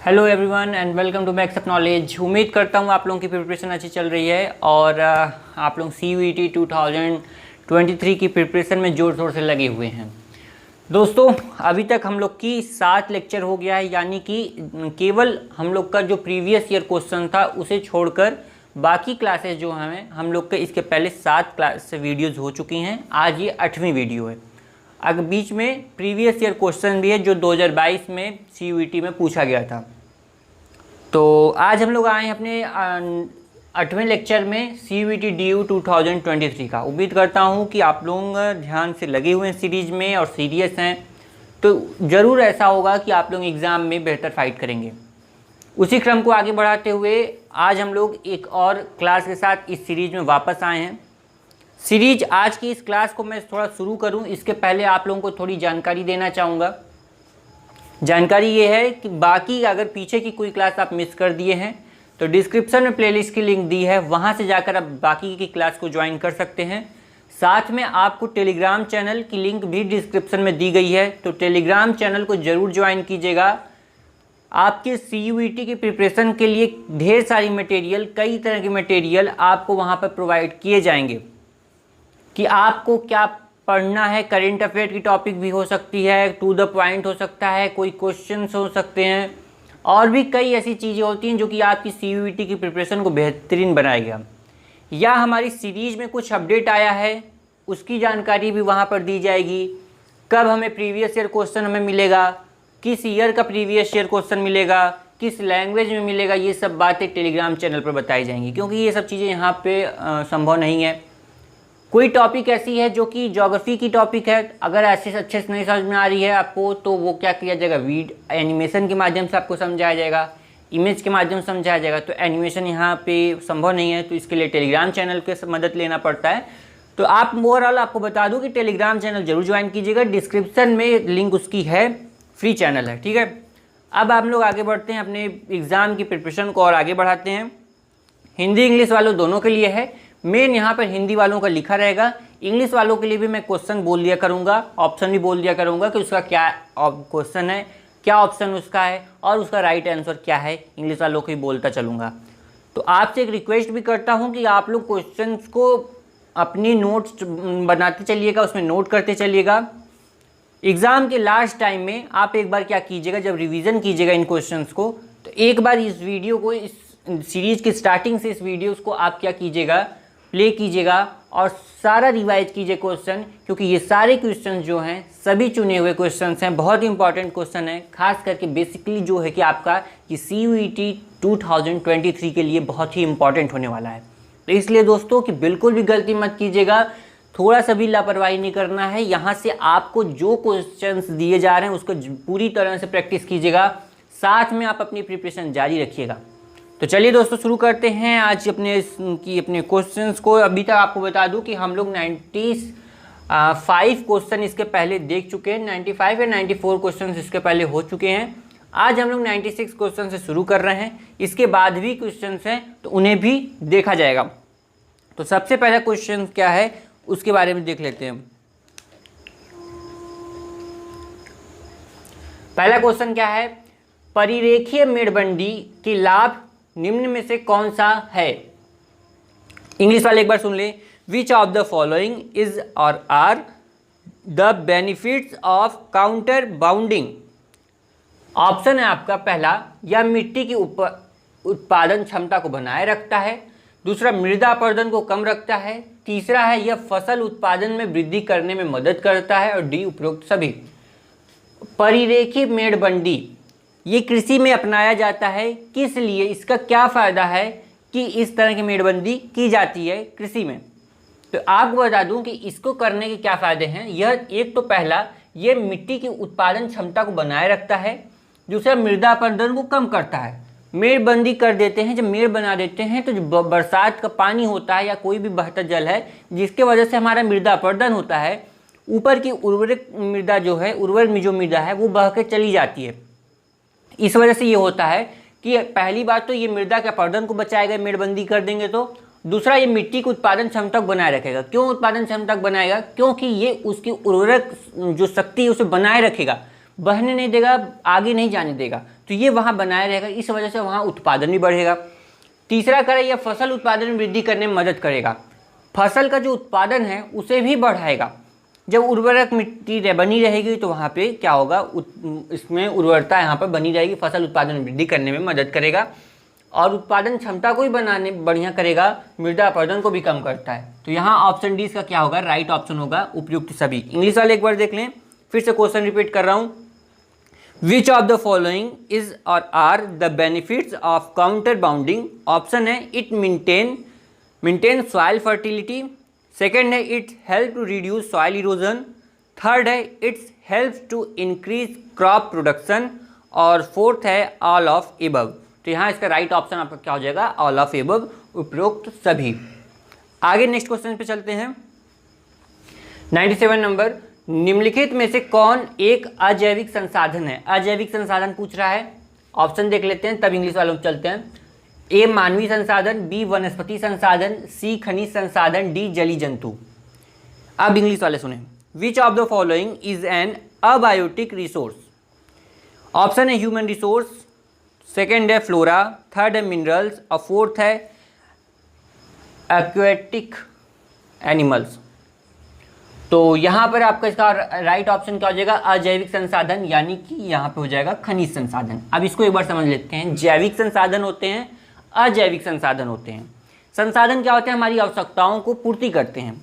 Hello everyone and welcome to Max of Knowledge. उम्मीद करता हूँ आप लोगों की प्रिपरेशन अच्छी चल रही है और आप लोग CUET 2023 की प्रिपरेशन में जोर शोर से लगे हुए हैं। दोस्तों अभी तक हम लोग की 7 लेक्चर हो गया है, यानी कि केवल हम लोग का जो प्रीवियस ईयर क्वेश्चन था उसे छोड़कर बाकी क्लासेस जो हैं हम लोग के इसके पहले 7 क्लास वीडियोज़ हो चुकी हैं। आज ये 8वीं वीडियो है। अगर बीच में प्रीवियस ईयर क्वेश्चन भी है जो 2022 में CUET में पूछा गया था। तो आज हम लोग आए हैं अपने 8वें लेक्चर में CUET DU 2023 का। उम्मीद करता हूं कि आप लोग ध्यान से लगे हुए हैं सीरीज में और सीरियस हैं, तो ज़रूर ऐसा होगा कि आप लोग एग्ज़ाम में बेहतर फाइट करेंगे। उसी क्रम को आगे बढ़ाते हुए आज हम लोग एक और क्लास के साथ इस सीरीज में वापस आए हैं। सीरीज आज की इस क्लास को मैं थोड़ा शुरू करूं इसके पहले आप लोगों को थोड़ी जानकारी देना चाहूँगा। जानकारी ये है कि बाकी अगर पीछे की कोई क्लास आप मिस कर दिए हैं तो डिस्क्रिप्शन में प्लेलिस्ट की लिंक दी है, वहाँ से जाकर आप बाकी की क्लास को ज्वाइन कर सकते हैं। साथ में आपको टेलीग्राम चैनल की लिंक भी डिस्क्रिप्शन में दी गई है, तो टेलीग्राम चैनल को ज़रूर ज्वाइन कीजिएगा। आपके CUET की प्रिपरेशन के लिए ढेर सारी मटेरियल, कई तरह के मटेरियल आपको वहाँ पर प्रोवाइड किए जाएंगे कि आपको क्या पढ़ना है। करेंट अफेयर की टॉपिक भी हो सकती है, टू द पॉइंट हो सकता है, कोई क्वेश्चंस हो सकते हैं, और भी कई ऐसी चीज़ें होती हैं जो कि आपकी CUET की प्रिपरेशन को बेहतरीन बनाएगा। या हमारी सीरीज में कुछ अपडेट आया है उसकी जानकारी भी वहाँ पर दी जाएगी। कब हमें प्रीवियस ईयर क्वेश्चन हमें मिलेगा, किस ईयर का प्रीवियस ईयर क्वेश्चन मिलेगा, किस लैंग्वेज में मिलेगा, ये सब बातें टेलीग्राम चैनल पर बताई जाएंगी, क्योंकि ये सब चीज़ें यहाँ पे संभव नहीं है। कोई टॉपिक ऐसी है जो कि ज्योग्राफी की टॉपिक है, अगर ऐसे अच्छे से नहीं समझ में आ रही है आपको तो वो क्या किया जाएगा, एनिमेशन के माध्यम से आपको समझाया जाएगा, इमेज के माध्यम से समझाया जाएगा। तो एनिमेशन यहाँ पे संभव नहीं है, तो इसके लिए टेलीग्राम चैनल की मदद लेना पड़ता है। तो आप ओवरऑल आपको बता दूँ कि टेलीग्राम चैनल जरूर ज्वाइन कीजिएगा, डिस्क्रिप्शन में लिंक उसकी है, फ्री चैनल है, ठीक है। अब आप लोग आगे बढ़ते हैं, अपने एग्ज़ाम की प्रिपरेशन को और आगे बढ़ाते हैं। हिंदी इंग्लिश वालों दोनों के लिए है। मेन यहाँ पर हिंदी वालों का लिखा रहेगा, इंग्लिश वालों के लिए भी मैं क्वेश्चन बोल दिया करूँगा, ऑप्शन भी बोल दिया करूँगा कि उसका क्या क्वेश्चन है, क्या ऑप्शन उसका है और उसका राइट आंसर क्या है। इंग्लिश वालों को ही बोलता चलूँगा। तो आपसे एक रिक्वेस्ट भी करता हूँ कि आप लोग क्वेश्चंस को अपनी नोट्स बनाते चलिएगा, उसमें नोट करते चलिएगा। एग्ज़ाम के लास्ट टाइम में आप एक बार क्या कीजिएगा, जब रिवीजन कीजिएगा इन क्वेश्चंस को, तो एक बार इस वीडियो को, इस सीरीज की स्टार्टिंग से इस वीडियो को आप क्या कीजिएगा, प्ले कीजिएगा और सारा रिवाइज कीजिए क्वेश्चन, क्योंकि ये सारे क्वेश्चन जो हैं सभी चुने हुए क्वेश्चन हैं, बहुत इंपॉर्टेंट क्वेश्चन है। खास करके बेसिकली जो है कि आपका ये CUET 2023 के लिए बहुत ही इंपॉर्टेंट होने वाला है। तो इसलिए दोस्तों कि बिल्कुल भी गलती मत कीजिएगा, थोड़ा सा भी लापरवाही नहीं करना है। यहाँ से आपको जो क्वेश्चंस दिए जा रहे हैं उसको पूरी तरह से प्रैक्टिस कीजिएगा, साथ में आप अपनी प्रिपरेशन जारी रखिएगा। तो चलिए दोस्तों शुरू करते हैं आज अपने क्वेश्चंस को। अभी तक आपको बता दूं कि हम लोग 95 क्वेश्चन इसके पहले देख चुके हैं, 95 या 94 क्वेश्चन इसके पहले हो चुके हैं। आज हम लोग 96 क्वेश्चन से शुरू कर रहे हैं, इसके बाद भी क्वेश्चन हैं तो उन्हें भी देखा जाएगा। तो सबसे पहला क्वेश्चन क्या है उसके बारे में देख लेते हैं। पहला क्वेश्चन क्या है, परिरेखीय मेड़बंदी के लाभ निम्न में से कौन सा है। इंग्लिश वाले एक बार सुन ले। Which of the following is or are the benefits of contour bunding. Option है आपका पहला, यह मिट्टी की उत्पादन क्षमता को बनाए रखता है। दूसरा, मृदा अपरदन को कम रखता है। तीसरा है, यह फसल उत्पादन में वृद्धि करने में मदद करता है। और डी, उपरोक्त सभी। परिरेखीय मेड़बंदी ये कृषि में अपनाया जाता है, किस लिए, इसका क्या फ़ायदा है कि इस तरह की मेड़बंदी की जाती है कृषि में। तो आपको बता दूं कि इसको करने के क्या फ़ायदे हैं। यह एक तो पहला, ये मिट्टी की उत्पादन क्षमता को बनाए रखता है। दूसरा, मृदा अपरदन को कम करता है। मेड़बंदी कर देते हैं, जब मेड़ बना देते हैं तो जो बरसात का पानी होता है या कोई भी बहता जल है जिसके वजह से हमारा मृदा अपरदन होता है, ऊपर की उर्वरक मृदा जो है, उर्वर में जो मृदा है वो बह के चली जाती है। इस वजह से ये होता है कि पहली बात तो ये मृदा के अपरदन को बचाएगा, मेड़बंदी कर देंगे तो। दूसरा, ये मिट्टी की उत्पादन क्षमता को बनाए रखेगा। क्यों उत्पादन क्षमता को बनाएगा, क्योंकि ये उसकी उर्वरक जो शक्ति है उसे बनाए रखेगा। बहने नहीं देगा, आगे नहीं जाने देगा, तो ये वहाँ बनाए रहेगा, इस वजह से वहाँ उत्पादन भी बढ़ेगा। तीसरा करें, यह फसल उत्पादन में वृद्धि करने में मदद करेगा, फसल का जो उत्पादन है उसे भी बढ़ाएगा। जब उर्वरक मिट्टी बनी रहेगी तो वहाँ पे क्या होगा, इसमें उर्वरता यहाँ पर बनी रहेगी, फसल उत्पादन में वृद्धि करने में मदद करेगा और उत्पादन क्षमता को भी बनाने बढ़िया करेगा, मृदा अपरदन को भी कम करता है। तो यहाँ ऑप्शन डी इसका क्या होगा, राइट ऑप्शन होगा, उपयुक्त सभी। इंग्लिश वाले एक बार देख लें, फिर से क्वेश्चन रिपीट कर रहा हूँ। Which of the following is or are the benefits of contour bunding? Option है it maintain soil fertility, second है it help to reduce soil erosion, third है it's help to increase crop production, और fourth है all of above. तो यहाँ इसका right option आपका क्या हो जाएगा, ऑल ऑफ एबव, उपरोक्त सभी। आगे नेक्स्ट क्वेश्चन पे चलते हैं। 97 नंबर, निम्नलिखित में से कौन एक अजैविक संसाधन है? अजैविक संसाधन पूछ रहा है, ऑप्शन देख लेते हैं तब इंग्लिश वालों में चलते हैं। ए मानवीय संसाधन, बी वनस्पति संसाधन, सी खनिज संसाधन, डी जलीय जंतु। अब इंग्लिश वाले सुने, विच of the following is an abiotic resource? Option है ह्यूमन रिसोर्स, सेकेंड है फ्लोरा, थर्ड है मिनरल्स और फोर्थ है एक्वेटिक एनिमल्स। तो यहाँ पर आपका इसका राइट ऑप्शन क्या हो जाएगा, अजैविक संसाधन, यानी कि यहाँ पे हो जाएगा खनिज संसाधन। अब इसको एक बार समझ लेते हैं, जैविक संसाधन होते हैं, अजैविक संसाधन होते हैं। संसाधन क्या होते हैं, हमारी आवश्यकताओं को पूर्ति करते हैं,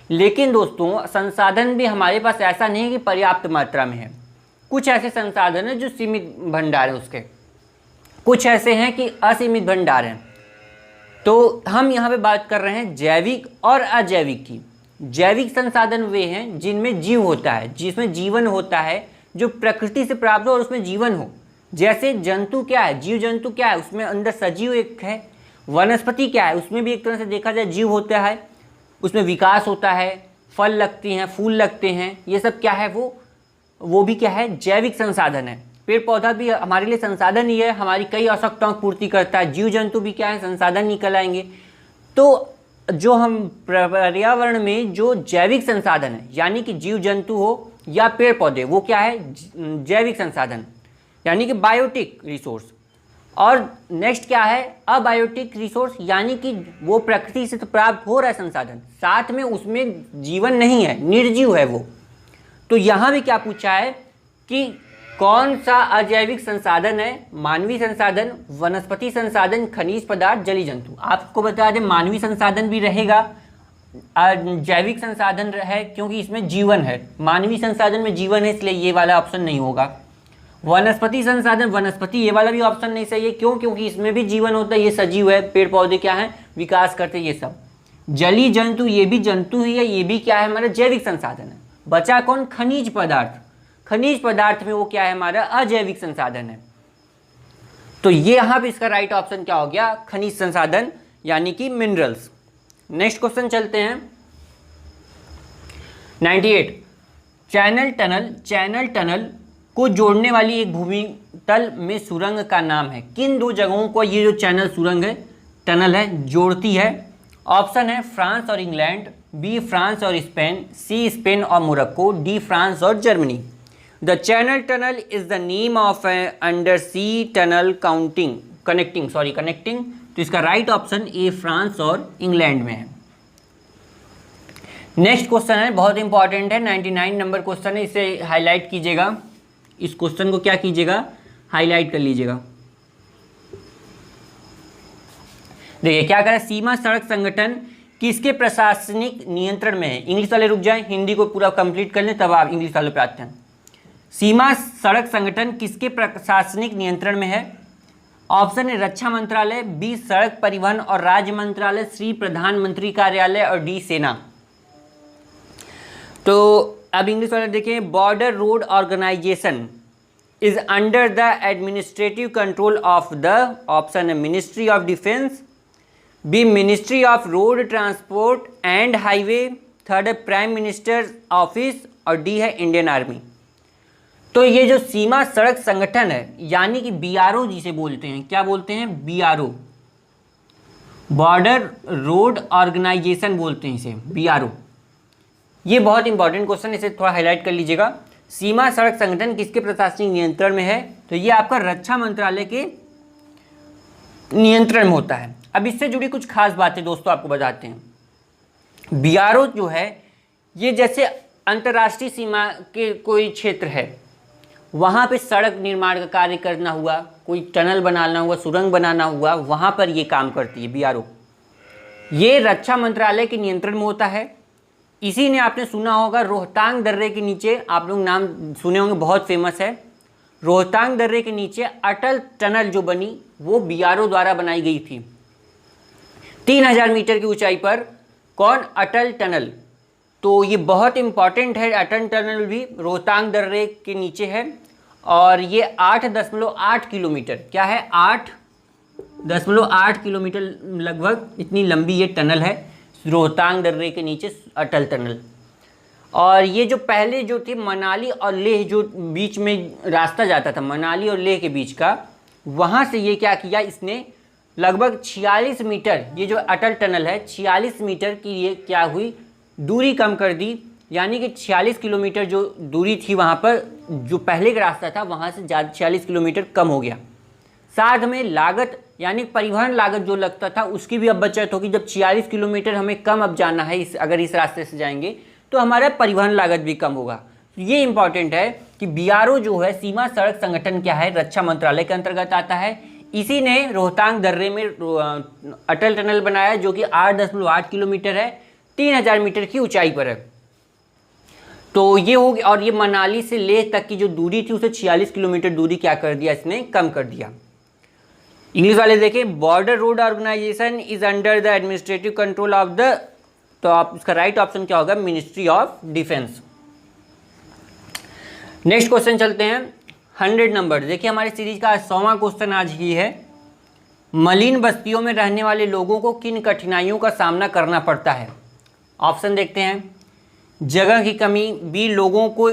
लेकिन दोस्तों संसाधन भी हमारे पास ऐसा नहीं है कि पर्याप्त मात्रा में है। कुछ ऐसे संसाधन हैं जो सीमित भंडार है उसके, कुछ ऐसे हैं कि असीमित भंडार हैं। तो हम यहाँ पे बात कर रहे हैं जैविक और अजैविक की। जैविक संसाधन वे हैं जिनमें जीव होता है, जिसमें जीवन होता है, जो प्रकृति से प्राप्त हो और उसमें जीवन हो। जैसे जंतु क्या है, जीव जंतु क्या है, उसमें अंदर सजीव एक है। वनस्पति क्या है, उसमें भी एक तरह से देखा जाए जीव होता है, उसमें विकास होता है, फल लगती हैं, फूल लगते हैं, ये सब क्या है, वो भी क्या है, जैविक संसाधन है। पेड़ पौधा भी हमारे लिए संसाधन ही है, हमारी कई आवश्यकताओं की पूर्ति करता है। जीव जंतु भी क्या है, संसाधन निकल आएंगे। तो जो हम पर्यावरण में जो जैविक संसाधन है, यानी कि जीव जंतु हो या पेड़ पौधे, वो क्या है, जैविक संसाधन, यानी कि बायोटिक रिसोर्स। और नेक्स्ट क्या है, अबायोटिक रिसोर्स, यानी कि वो प्रकृति से तो प्राप्त हो रहा है संसाधन, साथ में उसमें जीवन नहीं है, निर्जीव है वो। तो यहाँ भी क्या पूछा है कि कौन सा अजैविक संसाधन है, मानवीय संसाधन, वनस्पति संसाधन, खनिज पदार्थ, जलीय जंतु। आपको बता दें मानवीय संसाधन भी रहेगा, जैविक संसाधन है क्योंकि इसमें जीवन है, मानवीय संसाधन में जीवन है, इसलिए ये वाला ऑप्शन नहीं होगा। वनस्पति संसाधन, वनस्पति, ये वाला भी ऑप्शन नहीं सही है, क्यों, क्योंकि इसमें भी जीवन होता है, ये सजीव है, पेड़ पौधे क्या है, विकास करते ये सब। जलीय जंतु, ये भी जंतु ही है, ये भी क्या है, हमारा जैविक संसाधन है। बचा कौन, खनिज पदार्थ। खनिज पदार्थ में वो क्या है, हमारा अजैविक संसाधन है। तो ये यहाँ पे इसका राइट ऑप्शन क्या हो गया, खनिज संसाधन, यानी कि मिनरल्स। नेक्स्ट क्वेश्चन चलते हैं। 98, चैनल टनल को जोड़ने वाली एक भूमि तल में सुरंग का नाम है। किन दो जगहों को ये जो चैनल सुरंग है, टनल है, जोड़ती है? ऑप्शन है फ्रांस और इंग्लैंड, बी फ्रांस और स्पेन, सी स्पेन और मोरक्को, डी फ्रांस और Germany. The Channel Tunnel is the name of under sea tunnel connecting. तो इसका राइट ऑप्शन ए फ्रांस और इंग्लैंड में है। नेक्स्ट क्वेश्चन है, बहुत इंपॉर्टेंट है, 99 नंबर क्वेश्चन है, इसे हाईलाइट कीजिएगा। इस क्वेश्चन को क्या कीजिएगा, हाईलाइट कर लीजिएगा। देखिए क्या करें, सीमा सड़क संगठन किसके प्रशासनिक नियंत्रण में है? इंग्लिश वाले रुक जाएं, हिंदी को पूरा कंप्लीट कर लें तब आप इंग्लिश वाले पे आते हैं। सीमा सड़क संगठन किसके प्रशासनिक नियंत्रण में है? ऑप्शन है रक्षा मंत्रालय, बी सड़क परिवहन और राज्य मंत्रालय, सी प्रधानमंत्री कार्यालय और डी सेना। तो अब इंग्लिश वाले देखें, border road organisation is under the administrative control of the, option है ministry of defence, B ministry of road transport and highway, third है प्राइम मिनिस्टर ऑफिस और डी है इंडियन आर्मी। तो ये जो सीमा सड़क संगठन है, यानी कि बीआरओ जिसे बोलते हैं, क्या बोलते हैं, बीआरओ, बॉर्डर रोड ऑर्गेनाइजेशन बोलते हैं इसे, बीआरओ। ये बहुत इंपॉर्टेंट क्वेश्चन, इसे थोड़ा हाईलाइट कर लीजिएगा। सीमा सड़क संगठन किसके प्रशासनिक नियंत्रण में है? तो ये आपका रक्षा मंत्रालय के नियंत्रण में होता है। अब इससे जुड़ी कुछ खास बातें दोस्तों आपको बताते हैं। बीआरओ जो है ये जैसे अंतर्राष्ट्रीय सीमा के कोई क्षेत्र है, वहाँ पे सड़क निर्माण का कार्य करना हुआ, कोई टनल बनाना हुआ, सुरंग बनाना हुआ, वहाँ पर ये काम करती है बीआरओ। ये रक्षा मंत्रालय के नियंत्रण में होता है। इसी ने आपने सुना होगा रोहतांग दर्रे के नीचे, आप लोग नाम सुने होंगे, बहुत फेमस है। रोहतांग दर्रे के नीचे अटल टनल जो बनी वो बीआरओ द्वारा बनाई गई थी 3000 मीटर की ऊंचाई पर। कौन? अटल टनल। तो ये बहुत इंपॉर्टेंट है। अटल टनल भी रोहतांग दर्रे के नीचे है और ये 8.8 किलोमीटर, क्या है, 8.8 किलोमीटर लगभग इतनी लंबी ये टनल है रोहतांग दर्रे के नीचे, अटल टनल। और ये जो पहले जो थी मनाली और लेह जो बीच में रास्ता जाता था, मनाली और लेह के बीच का, वहाँ से ये क्या किया इसने, लगभग 46 मीटर, ये जो अटल टनल है 46 मीटर की ये क्या हुई, दूरी कम कर दी। यानी कि 46 किलोमीटर जो दूरी थी वहाँ पर, जो पहले का रास्ता था वहाँ से 46 किलोमीटर कम हो गया। साथ में लागत यानी परिवहन लागत जो लगता था उसकी भी अब बचत होगी। जब 46 किलोमीटर हमें कम अब जाना है, अगर इस रास्ते से जाएंगे तो हमारा परिवहन लागत भी कम होगा। ये इंपॉर्टेंट है कि बीआरओ जो है सीमा सड़क संगठन क्या है, रक्षा मंत्रालय के अंतर्गत आता है। इसी ने रोहतांग दर्रे में अटल टनल बनाया जो कि 8.8 किलोमीटर है, 3000 मीटर की ऊंचाई पर है। तो ये हो गया। और ये मनाली से लेह तक की जो दूरी थी उसे 46 किलोमीटर दूरी क्या कर दिया, इसने कम कर दिया। इंग्लिश वाले देखें, border road organisation is under the administrative control of the, तो आप इसका राइट ऑप्शन क्या होगा, ministry of defence. Next question चलते हैं 100 नंबर। देखिए हमारे सीरीज का 100वां क्वेश्चन आज ही है। मलिन बस्तियों में रहने वाले लोगों को किन कठिनाइयों का सामना करना पड़ता है? ऑप्शन देखते हैं। जगह की कमी, बी लोगों को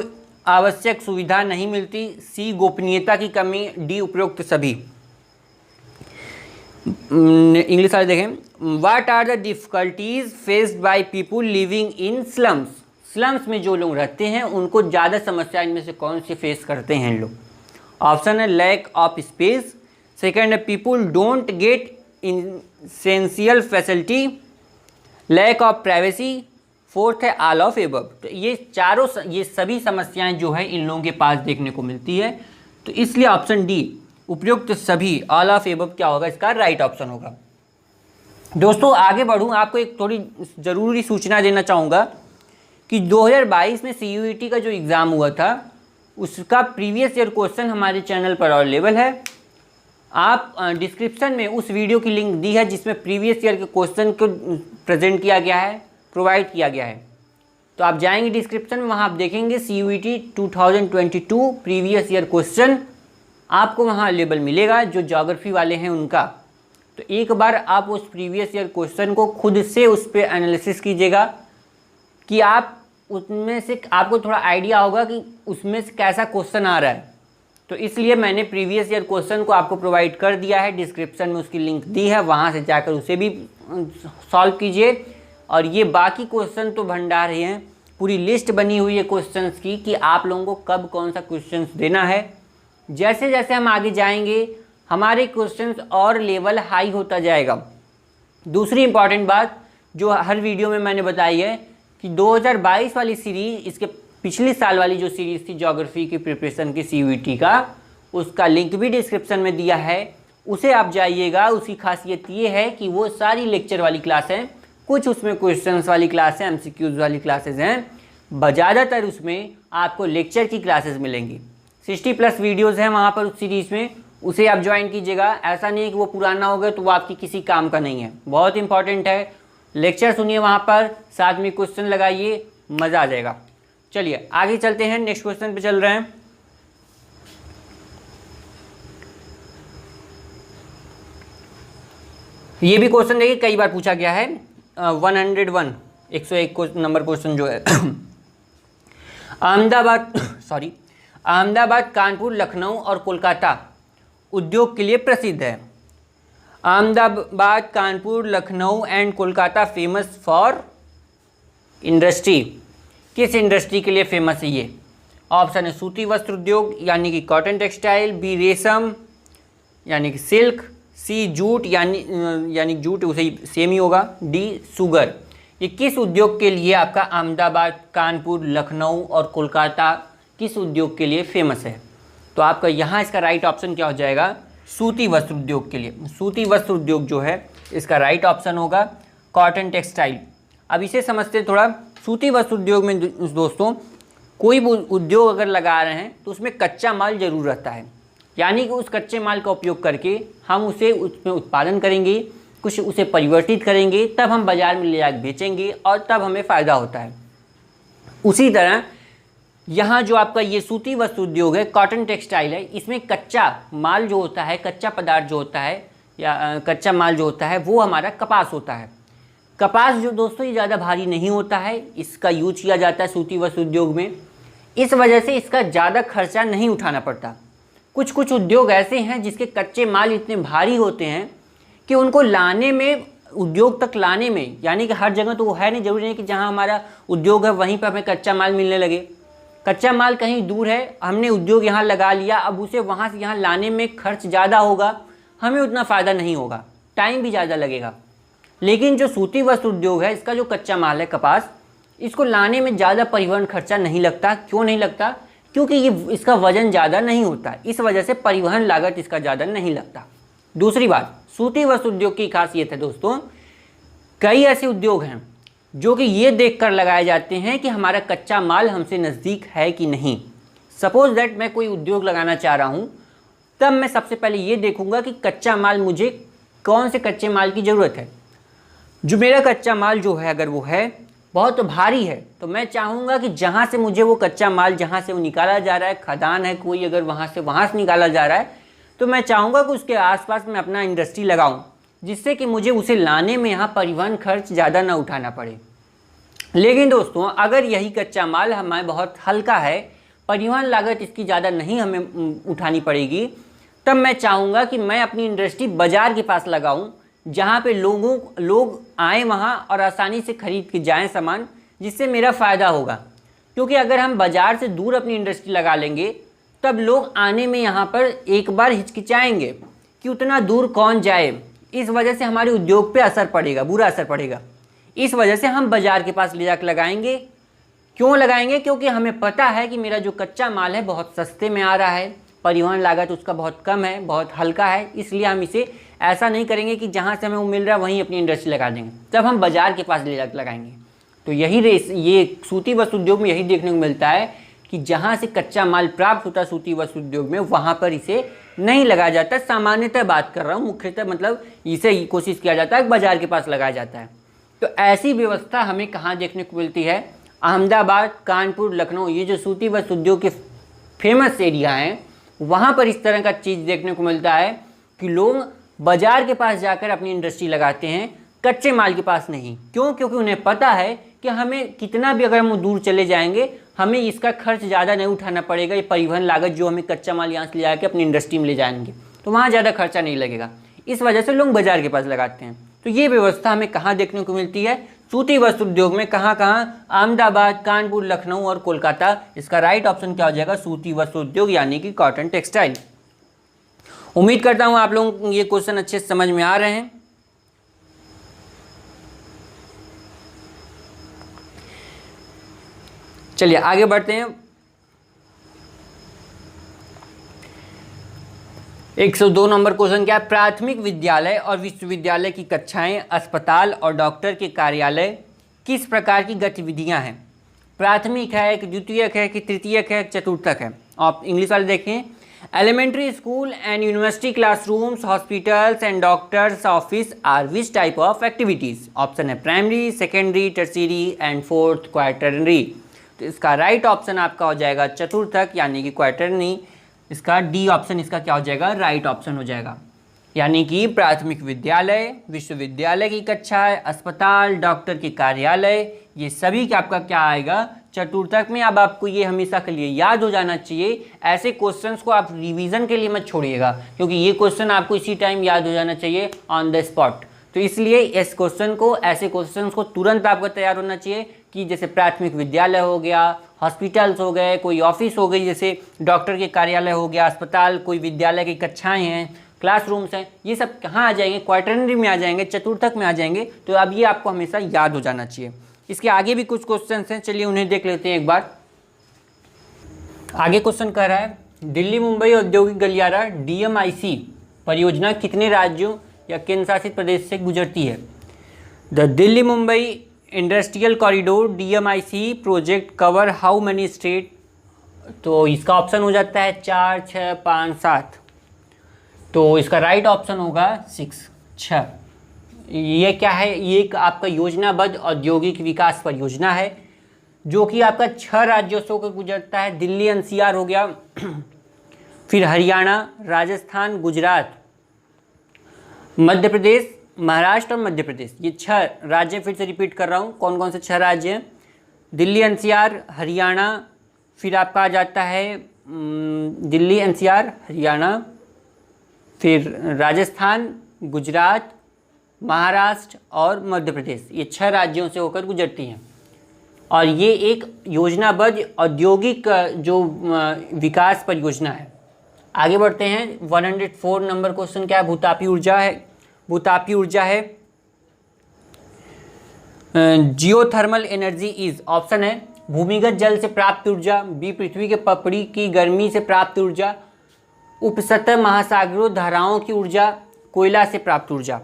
आवश्यक सुविधा नहीं मिलती, सी गोपनीयता की कमी, डी उपरोक्त सभी। इंग्लिश वाले देखें, what are the difficulties faced by people living in slums. Slums में जो लोग रहते हैं उनको ज़्यादा समस्या इनमें से कौन सी फेस करते हैं लोग? ऑप्शन है लैक ऑफ स्पेस, सेकेंड है people don't get essential facility, lack of privacy, fourth है ऑल ऑफ एबव। तो ये सभी समस्याएं जो है इन लोगों के पास देखने को मिलती है। तो इसलिए ऑप्शन डी उपयुक्त सभी, ऑल ऑफ एबव क्या होगा, इसका राइट ऑप्शन होगा। दोस्तों आगे बढ़ूं, आपको एक थोड़ी ज़रूरी सूचना देना चाहूँगा कि 2022 में CUET का जो एग्ज़ाम हुआ था उसका प्रीवियस ईयर क्वेश्चन हमारे चैनल पर अवेलेबल है। आप डिस्क्रिप्शन में उस वीडियो की लिंक दी है जिसमें प्रीवियस ईयर के क्वेश्चन को प्रेजेंट किया गया है, प्रोवाइड किया गया है। तो आप जाएंगे डिस्क्रिप्शन में, वहाँ आप देखेंगे CUET 2022 प्रीवियस ईयर क्वेश्चन आपको वहाँ अवेलेबल मिलेगा, जो ज्योग्राफी वाले हैं उनका। तो एक बार आप उस प्रीवियस ईयर क्वेश्चन को खुद से उस पर एनालिसिस कीजिएगा कि आप उसमें से आपको थोड़ा आइडिया होगा कि उसमें से कैसा क्वेश्चन आ रहा है। तो इसलिए मैंने प्रीवियस ईयर क्वेश्चन को आपको प्रोवाइड कर दिया है, डिस्क्रिप्शन में उसकी लिंक दी है, वहाँ से जाकर उसे भी सॉल्व कीजिए। और ये बाकी क्वेश्चन तो भंडार ही हैं, पूरी लिस्ट बनी हुई है क्वेश्चंस की कि आप लोगों को कब कौन सा क्वेश्चंस देना है। जैसे जैसे हम आगे जाएंगे हमारे क्वेश्चंस और लेवल हाई होता जाएगा। दूसरी इंपॉर्टेंट बात जो हर वीडियो में मैंने बताई है कि 2022 वाली सीरीज, इसके पिछले साल वाली जो सीरीज़ थी ज्योग्राफी की प्रिपरेशन की CUET का, उसका लिंक भी डिस्क्रिप्शन में दिया है, उसे आप जाइएगा। उसकी खासियत ये है कि वो सारी लेक्चर वाली क्लास हैं, कुछ उसमें क्वेश्चंस वाली क्लास हैं, MCQs वाली क्लासेस हैं, ज़्यादातर उसमें आपको लेक्चर की क्लासेस मिलेंगी। 60+ वीडियोज़ हैं वहाँ पर उस सीरीज़ में, उसे आप ज्वाइन कीजिएगा। ऐसा नहीं है कि वो पुराना हो गया तो वो आपकी किसी काम का नहीं है, बहुत इंपॉर्टेंट है। लेक्चर सुनिए वहाँ पर, साथ में क्वेश्चन लगाइए, मज़ा आ जाएगा। चलिए आगे चलते हैं, नेक्स्ट क्वेश्चन पे चल रहे हैं। ये भी क्वेश्चन देखिए कई बार पूछा गया है। 101 नंबर क्वेश्चन जो है अहमदाबाद, कानपुर, लखनऊ और कोलकाता उद्योग के लिए प्रसिद्ध है। Ahmedabad, Kanpur, Lucknow and Kolkata famous for industry. किस इंडस्ट्री के लिए फेमस है ये? ऑप्शन है सूती वस्त्र उद्योग यानी कि कॉटन टेक्सटाइल, बी रेशम यानी कि सिल्क, सी जूट यानी जूट उसे सेम ही होगा, डी शुगर। ये किस उद्योग के लिए आपका अहमदाबाद, कानपुर, लखनऊ और कोलकाता किस उद्योग के लिए फेमस है? तो आपका यहाँ इसका राइट ऑप्शन क्या हो जाएगा? सूती वस्त्र उद्योग के लिए। सूती वस्त्र उद्योग जो है इसका राइट ऑप्शन होगा कॉटन टेक्सटाइल। अब इसे समझते हैं थोड़ा। सूती वस्त्र उद्योग में दोस्तों कोई भी उद्योग अगर लगा रहे हैं तो उसमें कच्चा माल जरूर रहता है, यानी कि उस कच्चे माल का उपयोग करके हम उसे उसमें उत्पादन करेंगे, कुछ उसे परिवर्तित करेंगे, तब हम बाज़ार में ले जाकर बेचेंगे और तब हमें फ़ायदा होता है। उसी तरह यहाँ जो आपका ये सूती वस्त्र उद्योग है, कॉटन टेक्सटाइल है, इसमें कच्चा माल जो होता है, कच्चा पदार्थ जो होता है या कच्चा माल जो होता है वो हमारा कपास होता है। कपास जो दोस्तों ये ज़्यादा भारी नहीं होता है, इसका यूज किया जाता है सूती वस्त्र उद्योग में। इस वजह से इसका ज़्यादा खर्चा नहीं उठाना पड़ता। कुछ कुछ उद्योग ऐसे हैं जिसके कच्चे माल इतने भारी होते हैं कि उनको लाने में, उद्योग तक लाने में, यानी कि हर जगह तो वो है नहीं, जरूरी नहीं कि जहाँ हमारा उद्योग है वहीं पर हमें कच्चा माल मिलने लगे। कच्चा माल कहीं दूर है, हमने उद्योग यहाँ लगा लिया, अब उसे वहाँ से यहाँ लाने में खर्च ज़्यादा होगा, हमें उतना फ़ायदा नहीं होगा, टाइम भी ज़्यादा लगेगा। लेकिन जो सूती वस्त्र उद्योग है, इसका जो कच्चा माल है कपास, इसको लाने में ज़्यादा परिवहन खर्चा नहीं लगता। क्यों नहीं लगता? क्योंकि ये इसका वजन ज़्यादा नहीं होता, इस वजह से परिवहन लागत इसका ज़्यादा नहीं लगता। दूसरी बात, सूती वस्त्र उद्योग की खासियत है दोस्तों, कई ऐसे उद्योग हैं जो कि ये देखकर लगाए जाते हैं कि हमारा कच्चा माल हमसे नज़दीक है कि नहीं। सपोज दैट मैं कोई उद्योग लगाना चाह रहा हूँ, तब मैं सबसे पहले ये देखूँगा कि कच्चा माल, मुझे कौन से कच्चे माल की ज़रूरत है। जो मेरा कच्चा माल जो है अगर वो है बहुत भारी है तो मैं चाहूँगा कि जहाँ से मुझे वो कच्चा माल, जहाँ से वो निकाला जा रहा है, खदान है कोई अगर वहाँ से निकाला जा रहा है, तो मैं चाहूँगा कि उसके आसपास मैं अपना इंडस्ट्री लगाऊँ, जिससे कि मुझे उसे लाने में यहाँ परिवहन खर्च ज़्यादा ना उठाना पड़े। लेकिन दोस्तों अगर यही कच्चा माल हमें बहुत हल्का है, परिवहन लागत इसकी ज़्यादा नहीं हमें उठानी पड़ेगी, तब मैं चाहूँगा कि मैं अपनी इंडस्ट्री बाज़ार के पास लगाऊँ, जहाँ पे लोग आएँ वहाँ और आसानी से खरीद के जाएँ सामान, जिससे मेरा फ़ायदा होगा। क्योंकि अगर हम बाज़ार से दूर अपनी इंडस्ट्री लगा लेंगे तब लोग आने में यहाँ पर एक बार हिचकिचाएंगे कि उतना दूर कौन जाए, इस वजह से हमारे उद्योग पे असर पड़ेगा, बुरा असर पड़ेगा। इस वजह से हम बाज़ार के पास ले जाकर लगाएंगे। क्यों लगाएंगे? क्योंकि हमें पता है कि मेरा जो कच्चा माल है बहुत सस्ते में आ रहा है, परिवहन लागत उसका बहुत कम है, बहुत हल्का है, इसलिए हम इसे ऐसा नहीं करेंगे कि जहाँ से हमें वो मिल रहा है वहीं अपनी इंडस्ट्री लगा देंगे, तब हम बाज़ार के पास ले जाकर लगाएंगे। तो ये सूती वस्त्र उद्योग में यही देखने को मिलता है कि जहाँ से कच्चा माल प्राप्त होता है सूती वस्त्र उद्योग में, वहाँ पर इसे नहीं लगाया जाता। सामान्यतः बात कर रहा हूँ, मुख्यतः मतलब इसे कोशिश किया जाता है बाज़ार के पास लगाया जाता है। तो ऐसी व्यवस्था हमें कहाँ देखने को मिलती है? अहमदाबाद, कानपुर, लखनऊ, ये जो सूती वस्त्र उद्योग के फेमस एरिया हैं, वहाँ पर इस तरह का चीज़ देखने को मिलता है कि लोग बाज़ार के पास जाकर अपनी इंडस्ट्री लगाते हैं, कच्चे माल के पास नहीं। क्यों? क्योंकि उन्हें पता है कि हमें कितना भी अगर हम दूर चले जाएंगे हमें इसका खर्च ज़्यादा नहीं उठाना पड़ेगा। ये परिवहन लागत जो हमें कच्चा माल यहाँ से ले जाकर अपनी इंडस्ट्री में ले जाएंगे तो वहाँ ज़्यादा खर्चा नहीं लगेगा, इस वजह से लोग बाज़ार के पास लगाते हैं। तो ये व्यवस्था हमें कहाँ देखने को मिलती है? सूती वस्त्र उद्योग में। कहाँ कहाँ? अहमदाबाद, कानपुर, लखनऊ और कोलकाता। इसका राइट ऑप्शन क्या हो जाएगा? सूती वस्त्र उद्योग यानी कि कॉटन टेक्सटाइल। उम्मीद करता हूँ आप लोगों को ये क्वेश्चन अच्छे से समझ में आ रहे हैं। चलिए आगे बढ़ते हैं। 102 नंबर क्वेश्चन क्या है? प्राथमिक विद्यालय और विश्वविद्यालय की कक्षाएं, अस्पताल और डॉक्टर के कार्यालय किस प्रकार की गतिविधियां हैं? प्राथमिक है, कि द्वितीयक है, कि तृतीयक है, चतुर्थक है? आप इंग्लिश वाले देखें। Elementary school and university classrooms, hospitals and doctors office are which type of activities? Option है primary, secondary, tertiary and fourth quaternary. तो इसका राइट ऑप्शन आपका हो जाएगा चतुर्थक यानी कि क्वार्टरनी। इसका डी ऑप्शन इसका क्या हो जाएगा? राइट ऑप्शन हो जाएगा। यानी कि प्राथमिक विद्यालय, विश्वविद्यालय की कक्षाएं, अस्पताल, डॉक्टर के कार्यालय, ये सभी का आपका क्या आएगा? चतुर्थक में। अब आपको ये हमेशा के लिए याद हो जाना चाहिए। ऐसे क्वेश्चंस को आप रिवीजन के लिए मत छोड़िएगा, क्योंकि ये क्वेश्चन आपको इसी टाइम याद हो जाना चाहिए ऑन द स्पॉट। तो इसलिए इस क्वेश्चन को, ऐसे क्वेश्चंस को तुरंत आपको तैयार होना चाहिए कि जैसे प्राथमिक विद्यालय हो गया, हॉस्पिटल्स हो गए, कोई ऑफिस हो गई, जैसे डॉक्टर के कार्यालय हो गया, अस्पताल, कोई विद्यालय की कक्षाएं हैं, क्लासरूम्स हैं, ये सब कहाँ आ जाएंगे, क्वार्टरनरी में आ जाएंगे, चतुर्थक में आ जाएंगे। तो अब ये आपको हमेशा याद हो जाना चाहिए। इसके आगे भी कुछ क्वेश्चन हैं, चलिए उन्हें देख लेते हैं एक बार। आगे क्वेश्चन कह रहा है दिल्ली मुंबई औद्योगिक गलियारा DMIC परियोजना कितने राज्यों या केंद्र शासित प्रदेश से गुजरती है? The Delhi Mumbai industrial corridor DMIC project cover how many state? तो इसका ऑप्शन हो जाता है 4, 6, 5, 7। तो इसका राइट ऑप्शन होगा 6। ये क्या है? ये एक आपका योजनाबद्ध औद्योगिक विकास परियोजना है जो कि आपका 6 राज्यों से होकर गुजरता है। दिल्ली NCR हो गया, फिर हरियाणा, राजस्थान, गुजरात, मध्य प्रदेश, महाराष्ट्र और मध्य प्रदेश, ये 6 राज्य। फिर से रिपीट कर रहा हूँ कौन कौन से 6 राज्य हैं। दिल्ली NCR, हरियाणा, फिर आपका आ जाता है दिल्ली NCR, हरियाणा, फिर राजस्थान, गुजरात, महाराष्ट्र और मध्य प्रदेश, ये 6 राज्यों से होकर गुजरती हैं। और ये एक योजनाबद्ध औद्योगिक जो विकास परियोजना है। आगे बढ़ते हैं। 104 नंबर क्वेश्चन क्या है? भूतापी ऊर्जा है। भूतापी ऊर्जा है जियोथर्मल एनर्जी इज, ऑप्शन है भूमिगत जल से प्राप्त ऊर्जा, बी पृथ्वी के पपड़ी की गर्मी से प्राप्त ऊर्जा, उपसतह महासागरों धाराओं की ऊर्जा, कोयला से प्राप्त ऊर्जा।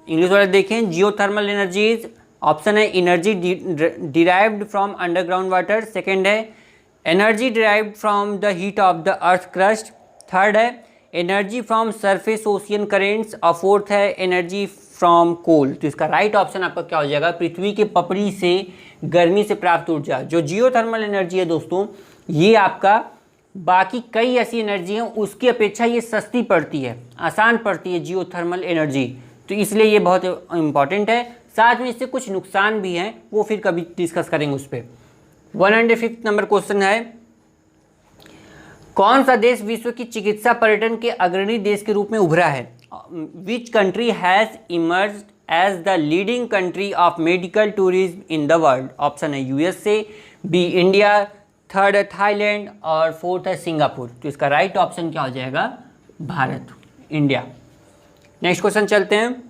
इंग्लिश वाला देखें, जियोथर्मल एनर्जीज, ऑप्शन है energy derived from underground water, second है energy derived from the heat of the earth crust, third है energy from surface ocean currents और फोर्थ है एनर्जी फ्रॉम कोल। तो इसका राइट ऑप्शन आपका क्या हो जाएगा? पृथ्वी के पपड़ी से गर्मी से प्राप्त ऊर्जा। जो जियोथर्मल एनर्जी है दोस्तों, ये आपका बाकी कई ऐसी एनर्जी हैं उसकी अपेक्षा ये सस्ती पड़ती है, आसान पड़ती है जियोथर्मल एनर्जी, तो इसलिए ये बहुत इंपॉर्टेंट है। साथ में इससे कुछ नुकसान भी हैं, वो फिर कभी डिस्कस करेंगे उस पर। 105 नंबर क्वेश्चन है कौन सा देश विश्व की चिकित्सा पर्यटन के अग्रणी देश के रूप में उभरा है? Which country has emerged as the leading country of medical tourism in the world? Option है USA, बी इंडिया, थर्ड है थाईलैंड और फोर्थ है सिंगापुर। तो इसका राइट ऑप्शन क्या हो जाएगा? भारत, इंडिया। नेक्स्ट क्वेश्चन चलते हैं।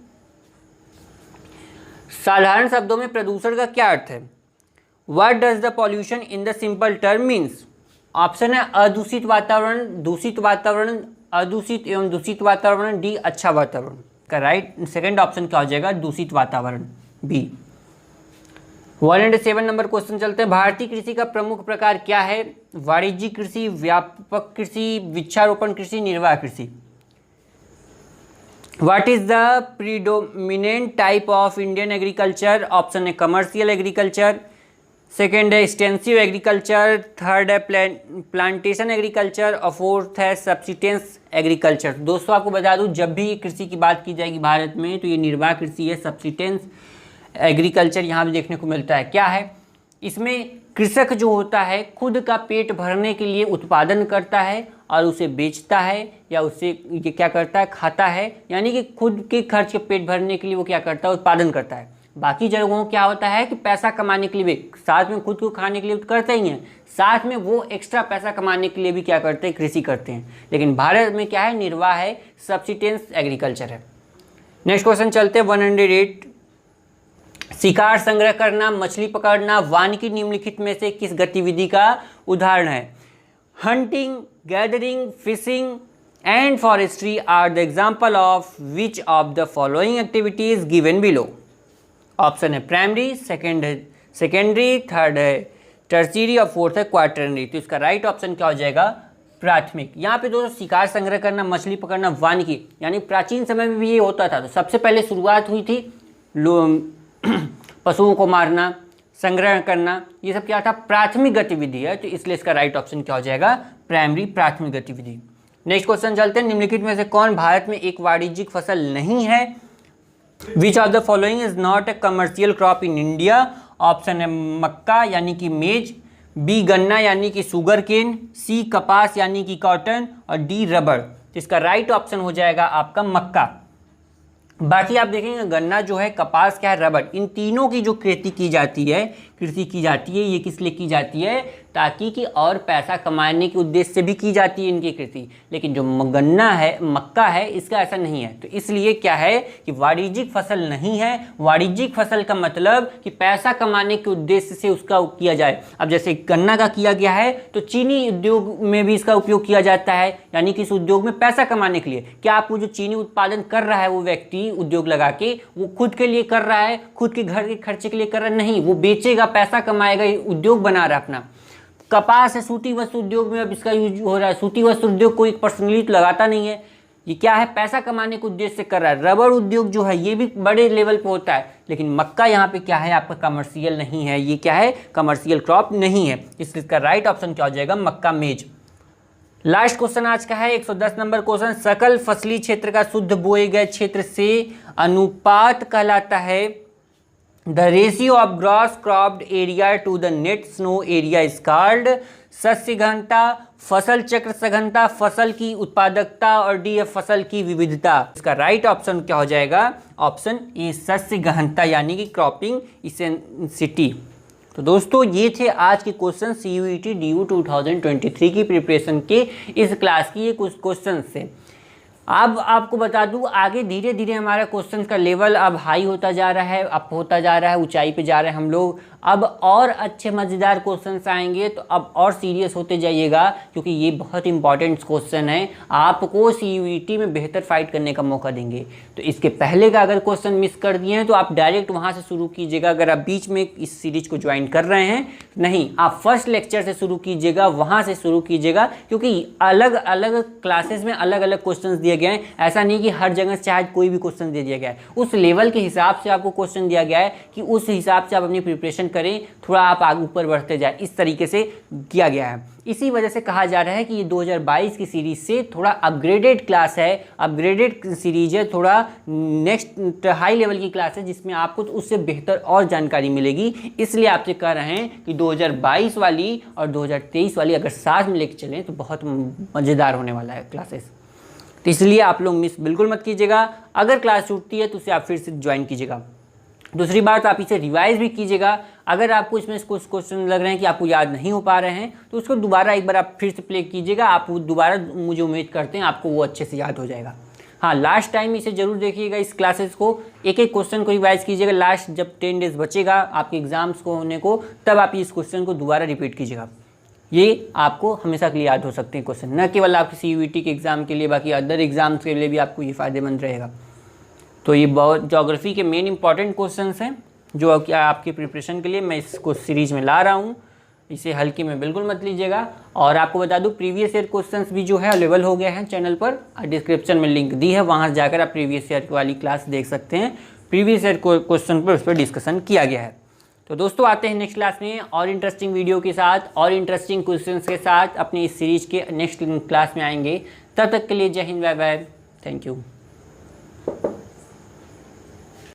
साधारण शब्दों में प्रदूषण का क्या अर्थ है? What does the pollution in the simple term means? Option है अदूषित वातावरण, दूषित वातावरण, अदूषित एवं दूषित वातावरण, डी अच्छा वातावरण। का राइट सेकंड ऑप्शन क्या हो जाएगा? दूषित वातावरण, बी। 107 नंबर क्वेश्चन चलते हैं। भारतीय कृषि का प्रमुख प्रकार क्या है? वाणिज्यिक कृषि, व्यापक कृषि, वृक्षारोपण कृषि, निर्वाह कृषि। What is the predominant type of Indian agriculture? Option है कमर्शियल एग्रीकल्चर, सेकेंड है एक्सटेंसिव एग्रीकल्चर, थर्ड है प्लांटेशन एग्रीकल्चर और फोर्थ है सब्सिस्टेंस एग्रीकल्चर। दोस्तों आपको बता दूं, जब भी कृषि की बात की जाएगी भारत में तो ये निर्वाह कृषि है, सब्सिस्टेंस एग्रीकल्चर यहाँ भी देखने को मिलता है। क्या है इसमें? कृषक जो होता है खुद का पेट भरने के लिए उत्पादन करता है और उसे बेचता है या उससे ये क्या करता है? खाता है। यानी कि खुद के खर्च के पेट भरने के लिए वो क्या करता है? उत्पादन करता है। बाकी जगहों क्या होता है कि पैसा कमाने के लिए भी, साथ में खुद को खाने के लिए तो करते ही हैं, साथ में वो एक्स्ट्रा पैसा कमाने के लिए भी क्या करते हैं? कृषि करते हैं। लेकिन भारत में क्या है? निर्वाह है, सब्सिस्टेंस एग्रीकल्चर है। नेक्स्ट क्वेश्चन चलते हैं। 108 शिकार संग्रह करना, मछली पकड़ना वानिकी निम्नलिखित में से किस गतिविधि का उदाहरण है? Hunting, gathering, fishing and forestry are the example of which of the following activities given below? Option है प्राइमरी, सेकेंड है सेकेंडरी, थर्ड है टर्शियरी और फोर्थ है क्वार्टरनरी। तो इसका राइट ऑप्शन क्या हो जाएगा? प्राथमिक। यहाँ पे दोस्तों शिकार संग्रह करना, मछली पकड़ना वानिकी, यानी प्राचीन समय में भी ये होता था। तो सबसे पहले शुरुआत हुई थी पशुओं को मारना, संग्रह करना, ये सब क्या था? प्राथमिक गतिविधि है। तो इसलिए इसका राइट ऑप्शन क्या हो जाएगा? प्राइमरी, प्राथमिक गतिविधि। नेक्स्ट क्वेश्चन चलते हैं। निम्नलिखित में से कौन भारत में एक वाणिज्यिक फसल नहीं है? विच of the following is not a commercial crop in India? Option है मक्का यानी कि मेज, बी गन्ना यानी कि शुगर केन, सी कपास यानी कि कॉटन और डी रबर। तो इसका राइट ऑप्शन हो जाएगा आपका मक्का। बाकी आप देखेंगे गन्ना जो है, कपास क्या है, रबर, इन तीनों की जो खेती की जाती है कृषि की जाती है, ये किस लिए की जाती है, ताकि कि और पैसा कमाने के उद्देश्य से भी की जाती है इनकी कृषि। लेकिन जो गन्ना है, मक्का है, इसका ऐसा नहीं है। तो इसलिए क्या है कि वाणिज्यिक फसल नहीं है। वाणिज्यिक फसल का मतलब कि पैसा कमाने के उद्देश्य से उसका किया जाए। अब जैसे गन्ना का किया गया है तो चीनी उद्योग में भी इसका उपयोग किया जाता है, यानी कि इस उद्योग में पैसा कमाने के लिए। क्या आपको जो चीनी उत्पादन कर रहा है वो व्यक्ति उद्योग लगा के, वो खुद के लिए कर रहा है, खुद के घर के खर्चे के लिए कर रहा है? नहीं, वो बेचेगा, पैसा कमाएगा, उद्योग बना रहा है अपना। कपास है, सूती वस्त्र उद्योग में अब इसका यूज हो रहा है। सूती वस्त्र उद्योग कोई पर्सनली तो लगाता नहीं है, ये क्या है, पैसा कमाने के उद्देश्य से कर रहा है। रबर उद्योग जो है ये भी बड़े लेवल पे होता है, लेकिन मक्का यहाँ पे क्या है, आपका कमर्शियल नहीं है, ये क्या है, कमर्शियल क्रॉप नहीं है। इसका राइट ऑप्शन क्या हो जाएगा, मक्का मेज। लास्ट क्वेश्चन आज का है 110 नंबर क्वेश्चन। सकल फसली क्षेत्र का शुद्ध बोए गए क्षेत्र से अनुपात कहलाता है the ratio of gross cropped area to the net sown area is called. सस्य घनता, फसल चक्र सघनता, फसल की उत्पादकता और डी है फसल की विविधता। इसका राइट ऑप्शन क्या हो जाएगा, ऑप्शन ए सस्य गहनता, यानी कि क्रॉपिंग इंटेंसिटी। तो दोस्तों ये थे आज के क्वेश्चन CUET DU 2023 की प्रिपरेशन के इस क्लास की ये कुछ क्वेश्चन से। अब आपको बता दूं आगे धीरे धीरे हमारा क्वेश्चन का लेवल अब हाई होता जा रहा है, अप होता जा रहा है, ऊंचाई पे जा रहे हैं हम लोग। अब और अच्छे मज़ेदार क्वेश्चंस आएंगे तो अब और सीरियस होते जाइएगा, क्योंकि ये बहुत इंपॉर्टेंट क्वेश्चन है, आपको CUET में बेहतर फाइट करने का मौका देंगे। तो इसके पहले का अगर क्वेश्चन मिस कर दिए हैं तो आप डायरेक्ट वहाँ से शुरू कीजिएगा। अगर आप बीच में इस सीरीज को ज्वाइन कर रहे हैं, नहीं, आप फर्स्ट लेक्चर से शुरू कीजिएगा, वहाँ से शुरू कीजिएगा, क्योंकि अलग अलग क्लासेस में अलग अलग क्वेश्चन दिए गए हैं। ऐसा नहीं कि हर जगह चाहे कोई भी क्वेश्चन दे दिया गया है, उस लेवल के हिसाब से आपको क्वेश्चन दिया गया है कि उस हिसाब से आप अपनी प्रिपरेशन करें, थोड़ा आप आगे ऊपर बढ़ते जाए, इस तरीके से किया गया है। इसी वजह से कहा जा रहा है कि ये 2022 की सीरीज से थोड़ा अपग्रेडेड क्लास है, अपग्रेडेड सीरीज है, थोड़ा नेक्स्ट हाई लेवल की क्लास है, जिसमें आपको उससे बेहतर और जानकारी मिलेगी। इसलिए आपसे कह रहे हैं कि 2022 वाली और 2023 वाली अगर साथ में लेकर चलें तो बहुत मज़ेदार होने वाला है क्लासेस। तो इसलिए आप लोग मिस बिल्कुल मत कीजिएगा। अगर क्लास छूटती है तो उसे आप फिर से ज्वाइन कीजिएगा। दूसरी बात, आप इसे रिवाइज भी कीजिएगा। अगर आपको इसमें कुछ क्वेश्चन लग रहे हैं कि आपको याद नहीं हो पा रहे हैं तो उसको दोबारा एक बार आप फिर से प्ले कीजिएगा। आप दोबारा, मुझे उम्मीद करते हैं आपको वो अच्छे से याद हो जाएगा। हाँ, लास्ट टाइम इसे जरूर देखिएगा, इस क्लासेस को एक एक क्वेश्चन को रिवाइज कीजिएगा। लास्ट जब 10 डेज बचेगा आपके एग्जाम्स को होने को, तब आप इस क्वेश्चन को दोबारा रिपीट कीजिएगा। ये आपको हमेशा के लिए याद हो सकते हैं क्वेश्चन, न केवल आपके CUET के एग्ज़ाम के लिए, बाकी अदर एग्जाम्स के लिए भी आपको ये फ़ायदेमंद रहेगा। तो ये बहुत ज्योग्राफी के मेन इंपॉर्टेंट क्वेश्चंस हैं जो आपकी प्रिपरेशन के लिए मैं इसको सीरीज में ला रहा हूँ। इसे हल्के में बिल्कुल मत लीजिएगा। और आपको बता दूँ प्रीवियस ईयर क्वेश्चंस भी जो है अवेलेबल हो गए हैं चैनल पर, डिस्क्रिप्शन में लिंक दी है, वहाँ से जाकर आप प्रीवियस ईयर वाली क्लास देख सकते हैं। प्रीवियस ईयर क्वेश्चन पर उस पर डिस्कशन किया गया है। तो दोस्तों आते हैं नेक्स्ट क्लास में और इंटरेस्टिंग वीडियो के साथ और इंटरेस्टिंग क्वेश्चंस के साथ अपनी इस सीरीज के नेक्स्ट क्लास में आएंगे। तब तक के लिए जय हिंद, बाय बाय, थैंक यू।